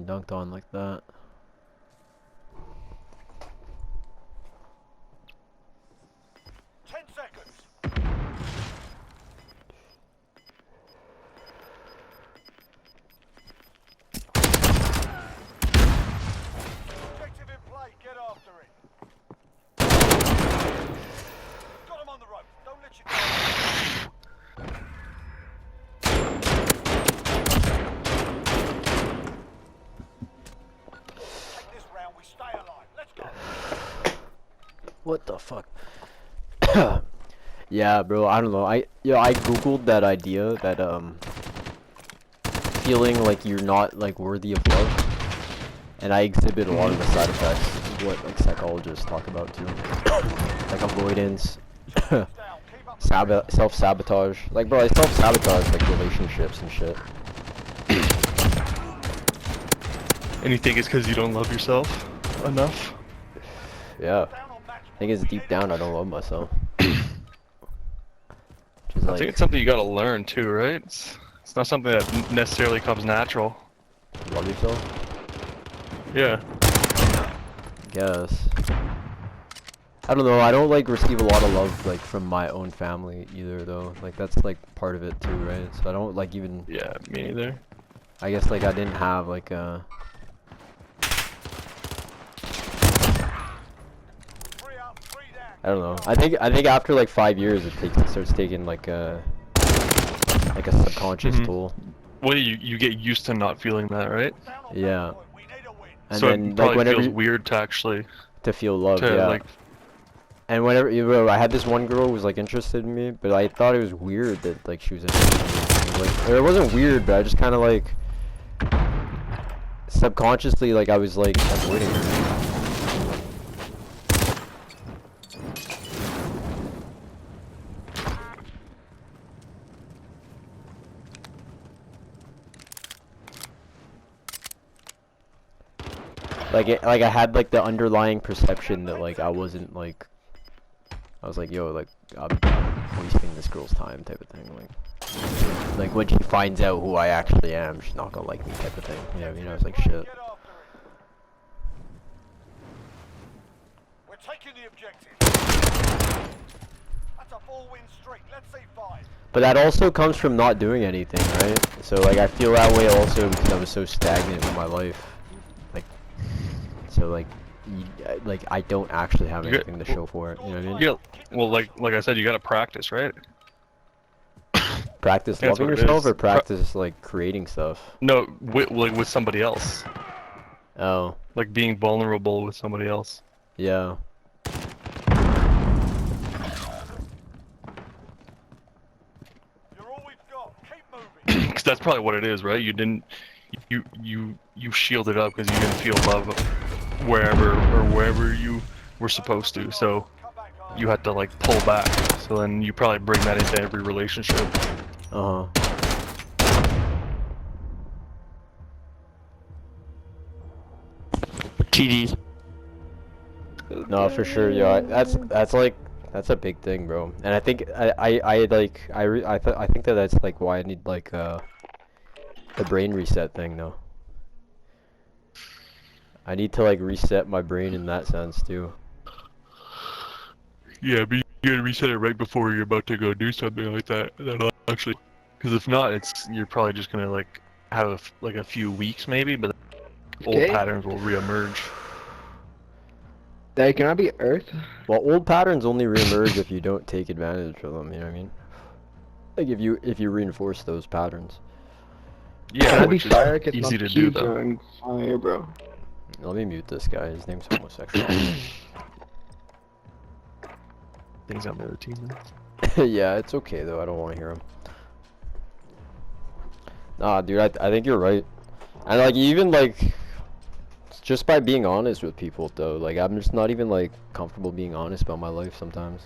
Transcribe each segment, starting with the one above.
dunked on like that. What the fuck? Yeah, bro, I don't know. I googled that idea that feeling like you're not like worthy of love, and I exhibit a lot of the side effects of what like psychologists talk about too, like avoidance, self-sabotage. Like, bro, I self-sabotage like relationships and shit. And you think it's because you don't love yourself enough? Yeah. I think it's deep down I don't love myself. I think it's something you gotta learn too, right? It's not something that necessarily comes natural. Love yourself? Yeah. Guess. I don't know, I don't like receive a lot of love like from my own family either though. Like that's like part of it too, right? So I don't like even... Yeah, me neither. I guess like I didn't have like a... I don't know. I think after like 5 years it starts taking like a subconscious toll. Well, you get used to not feeling that, right? Yeah. And so then it probably like whenever feels weird to actually feel love, yeah. Like... And whenever I had this one girl who was like interested in me, but I thought it was weird that like she was interested in me. Like, or it wasn't weird, but I just kind of like subconsciously like I was like avoiding her. Like I had like the underlying perception that like I wasn't like, I was like, yo, like I'm wasting this girl's time type of thing. Like when she finds out who I actually am, she's not gonna like me type of thing. You know what I mean? I was like, shit. We're taking the objective. That's a 4-win streak. Let's see 5. But that also comes from not doing anything, right? So like I feel that way also because I was so stagnant in my life. So like I don't actually have anything to show for it. You know what I mean? Yeah. Well, like I said, you gotta practice, right? Practice loving yourself or practice like creating stuff? No, with somebody else. Oh. Like being vulnerable with somebody else. Yeah. You're all we've got. Keep moving. Because that's probably what it is, right? You didn't, you shielded up because you didn't feel love wherever you were supposed to. So you had to like pull back. So then you probably bring that into every relationship. Uh-huh. TDs. No, for sure, yeah. That's like that's a big thing, bro. And I think I think that that's like why I need like the brain reset thing though. I need to like reset my brain in that sense too. Yeah, but you gotta reset it right before you're about to go do something like that. That'll actually, because if not, you're probably just gonna like have like a few weeks maybe, but old patterns will reemerge. That cannot be Earth. Well, old patterns only reemerge if you don't take advantage of them. You know what I mean? Like if you reinforce those patterns. Yeah, which is easy to do though. Fire, bro. Let me mute this guy. His name's homosexual. Things on the other team. Yeah, it's okay though. I don't want to hear him. Nah, dude, I think you're right. And like even like just by being honest with people though, like I'm just not even like comfortable being honest about my life sometimes.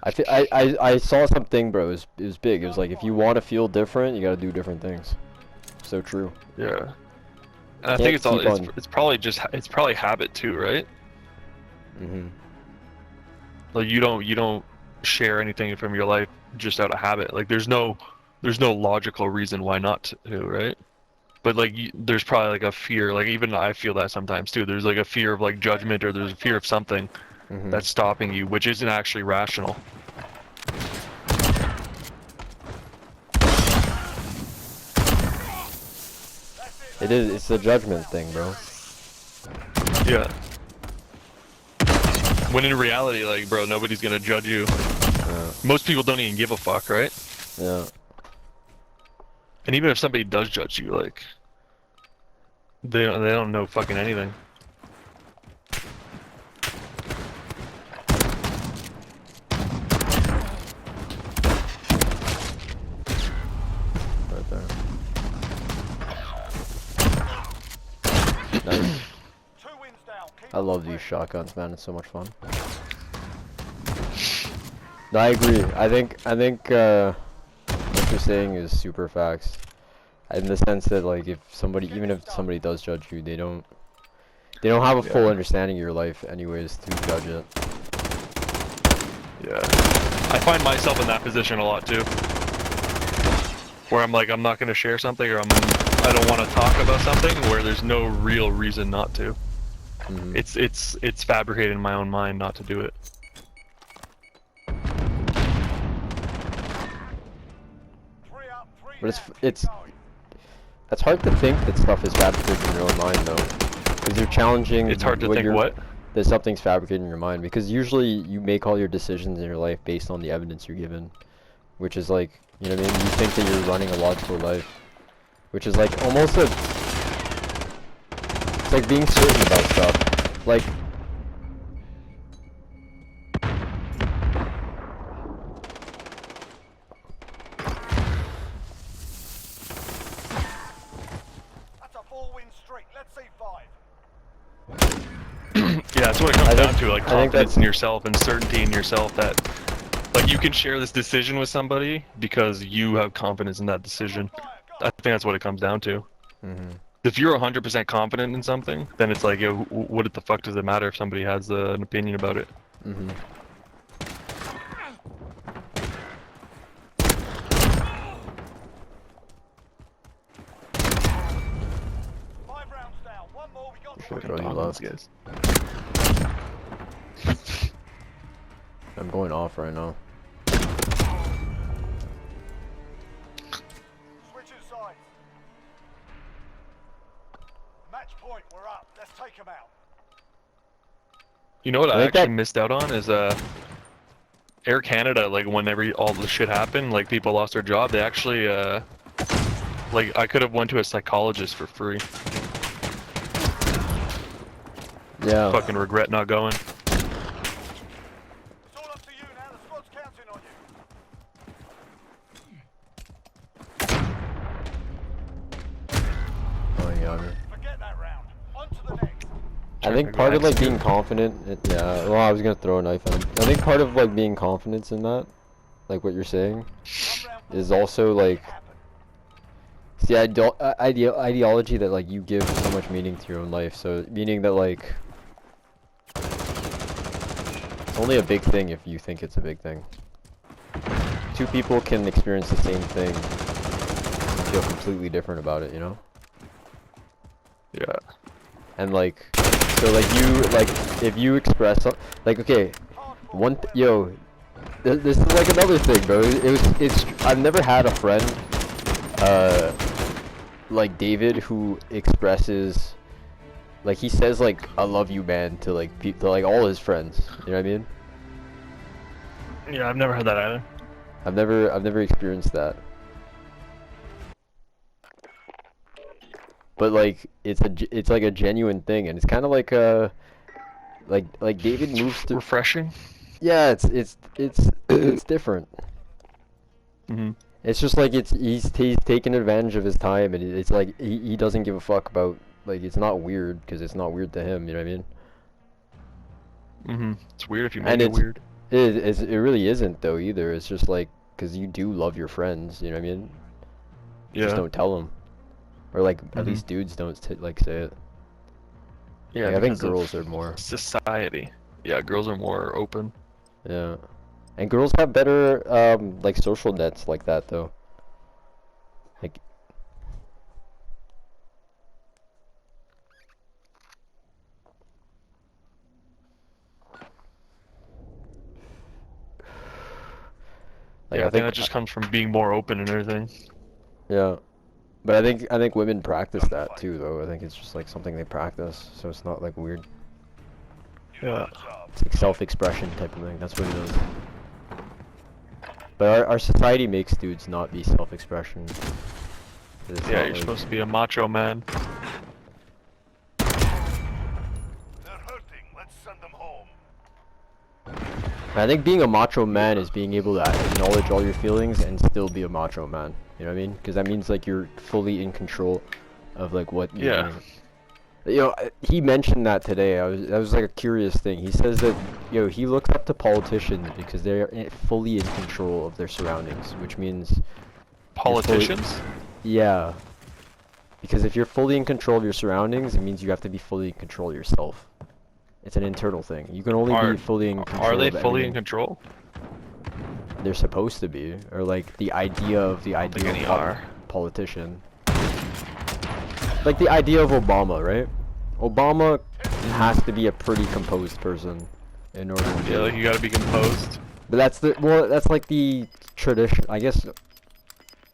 I saw something, bro. It was big. It was like if you want to feel different, you gotta do different things. So true. Yeah. And I Can't think it's all keep on- it's probably just it's probably habit too, right? Mhm. Like you don't share anything from your life just out of habit. Like there's no logical reason why not to, right? But like there's probably like a fear. Like even I feel that sometimes too. There's like a fear of like judgment, or there's a fear of something Mhm. that's stopping you, which isn't actually rational. It is. It's a judgment thing, bro. Yeah. When in reality, like, bro, nobody's gonna judge you. Yeah. Most people don't even give a fuck, right? Yeah. And even if somebody does judge you, like, they don't know fucking anything. Right there. Nice. 2 wins down. Keep I them love these clear. shotguns, man. It's so much fun. No, I agree. I think what you're saying is super facts. In the sense that like if somebody, even if somebody does judge you, they don't have a full Yeah. understanding of your life anyways to judge it. Yeah. I find myself in that position a lot too. Where I'm like, I'm not gonna share something, or I don't want to talk about something where there's no real reason not to. Mhm. It's fabricated in my own mind not to do it. Three up, three But down. it's Keep going. It's hard to think that stuff is fabricated in your own mind though, because you're challenging. It's hard to think what? That something's fabricated in your mind, because usually you make all your decisions in your life based on the evidence you're given, which is like, you know what I mean? You think that you're running a logical life, which is like almost a, it's like being certain about stuff, like. That's a 4-win streak. Let's see 5. Yeah, that's what it comes I think- down to, like I think confidence that's- in yourself and certainty in yourself that, like, you can share this decision with somebody because you have confidence in that decision. I think that's what it comes down to. Mm-hmm. If you're 100% confident in something, then it's like, yo, what the fuck does it matter if somebody has an opinion about it? Mm-hmm. Five rounds down. One more. We got Sure, 3. bro, you Dominance, left. guys. I'm going off right now. Switching sides. Match point. We're up. Let's take them out. You know what I think actually that- missed out on is Air Canada. Like whenever all the shit happened, like people lost their job, they actually like I could have went to a psychologist for free. Yeah. Fucking regret not going. It's all up to you now. The squad's counting on you. Oh yeah. I mean. Forget that round. On to the next. I think Trying to part go of like ahead. being confident, yeah. Well, I was gonna throw a knife at him. I think part of like being confident in that, like what you're saying, One round is more. also like It happened. it's the ideology that like you give so much meaning to your own life. So meaning that like it's only a big thing if you think it's a big thing. Two people can experience the same thing and feel completely different about it, you know? Yeah. And like, so like you, like, if you express, like, okay, yo, this is like another thing, bro. I've never had a friend, like David, who expresses, like, he says, like, I love you, man, to, like, to, like, all his friends, you know what I mean? Yeah, I've never had that either. I've never experienced that. But like it's like a genuine thing, and it's kind of like like David moves through. Refreshing. Yeah, it's it's different. Mm-hmm. It's just like he's taking advantage of his time, and it's like he doesn't give a fuck about, like, it's not weird because it's not weird to him. You know what I mean? Mm-hmm. It's weird if you make And it it's weird. it really isn't though either. It's just like because you do love your friends. You know what I mean? You just Yeah. don't tell them. or like at Mhm. least dudes don't like say it. Yeah, Like, I think because of girls are more. society. Yeah, girls are more open. Yeah, and girls have better like social nets like that though. Like Yeah, I I think think that just comes from being more open and everything. yeah, but I think women practice that too though. I think it's just like something they practice, so it's not like weird. Yeah. It's like self-expression type of thing. That's what it is. But our society makes dudes not be self-expression. It's Yeah, not you're like- supposed to be a macho man. They're hurting. Let's send them home. I think being a macho man is being able to acknowledge all your feelings and still be a macho man. You know what I mean? Because that means like you're fully in control of like what you're Yeah. doing. You know, he mentioned that today. That was like a curious thing. He says that he looks up to politicians because they're fully in control of their surroundings, which means Politicians? yeah. Because if you're fully in control of your surroundings, it means you have to be fully in control of yourself. It's an internal thing. You can only be fully in control Are they of fully in everything. control? They're supposed to be, or like the idea of think any ideal are. politician. Like the idea of Obama, right? Obama has to be a pretty composed person in order to Yeah, like you gotta be composed. But that's like the tradition. I guess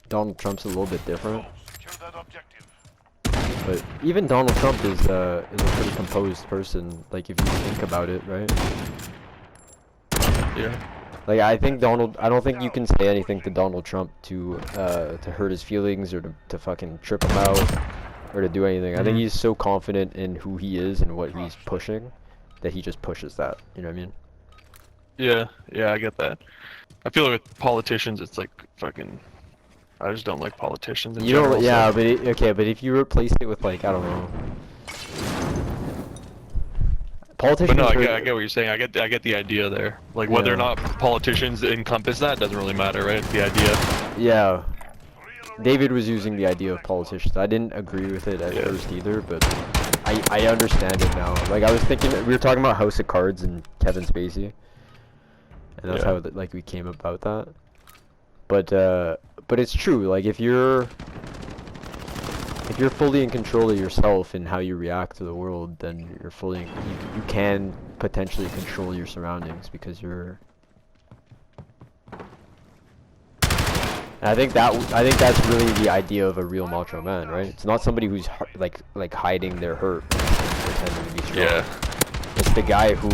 Donald Trump's a little bit different, Secure that objective. but even Donald Trump is a pretty composed person. Like if you think about it, right? Yeah. Like I don't think you can say anything to Donald Trump to hurt his feelings or to fucking trip him out or to do anything. I think he's so confident in who he is and what he's pushing that he just pushes that. You know what I mean? Yeah, yeah, I get that. I feel like with politicians, it's like fucking. I just don't like politicians in You know, general. yeah, so- but if you replace it with like I don't know, politicians. But no, are- I get what you're saying. I get the idea there. Like whether or Yeah. not politicians encompass that doesn't really matter, right? It's the idea. Yeah, David was using the idea of politicians. I didn't agree with it at Yeah. first either, but I understand it now. Like I was thinking, we were talking about House of Cards and Kevin Spacey, and that's Yeah. how like we came about that. But it's true. Like if you're fully in control of yourself and how you react to the world, then you can potentially control your surroundings because you're. And I think that's really the idea of a real macho man, right? It's not somebody who's like hiding their hurt, pretending to be strong. Yeah. It's the guy who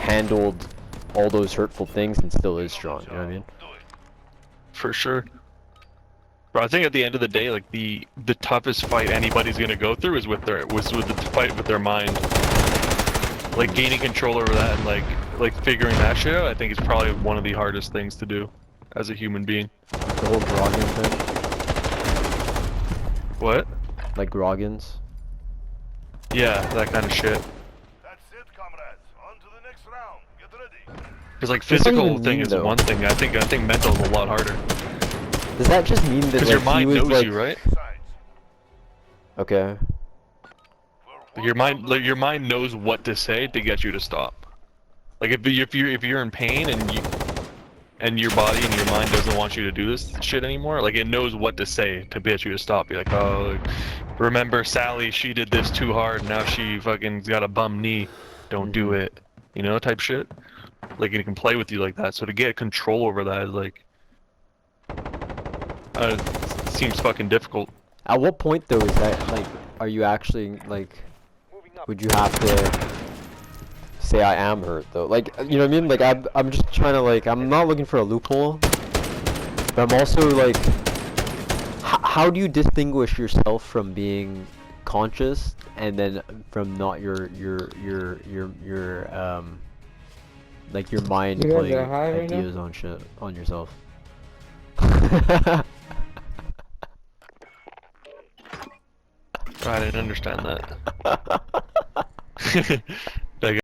handled all those hurtful things and still is strong. You know what I mean? For sure. But I think at the end of the day, like the toughest fight anybody's gonna go through is with the fight with their mind. Like gaining control over that and like figuring that shit out, I think is probably one of the hardest things to do as a human being. The whole Grogan thing, What? like Grogan's. Yeah, that kind of shit. That's it, comrades. On to the next round. Get ready. Because like What does that physical even thing mean, is though? one thing. I think mental is a lot harder. Does that just mean that Because like, your mind he was knows like, you, right? Sides. Okay. We're Your mind knows what to say to get you to stop. Like if you're in pain and your body and your mind doesn't want you to do this shit anymore, like it knows what to say to get you to stop. Be like, oh, remember Sally? She did this too hard. Now she fucking got a bum knee. Don't do it. You know, type shit. Like it can play with you like that. So to get control over that is like, seems fucking difficult. At what point though is that like? Are you actually like? Would you have to say I am hurt though? Like, you know what I mean? Like I'm just trying to like I'm not looking for a loophole, but I'm also like, how do you distinguish yourself from being conscious and then from not your like your mind You guys playing are high right now? ideas on shit on yourself? I didn't understand that.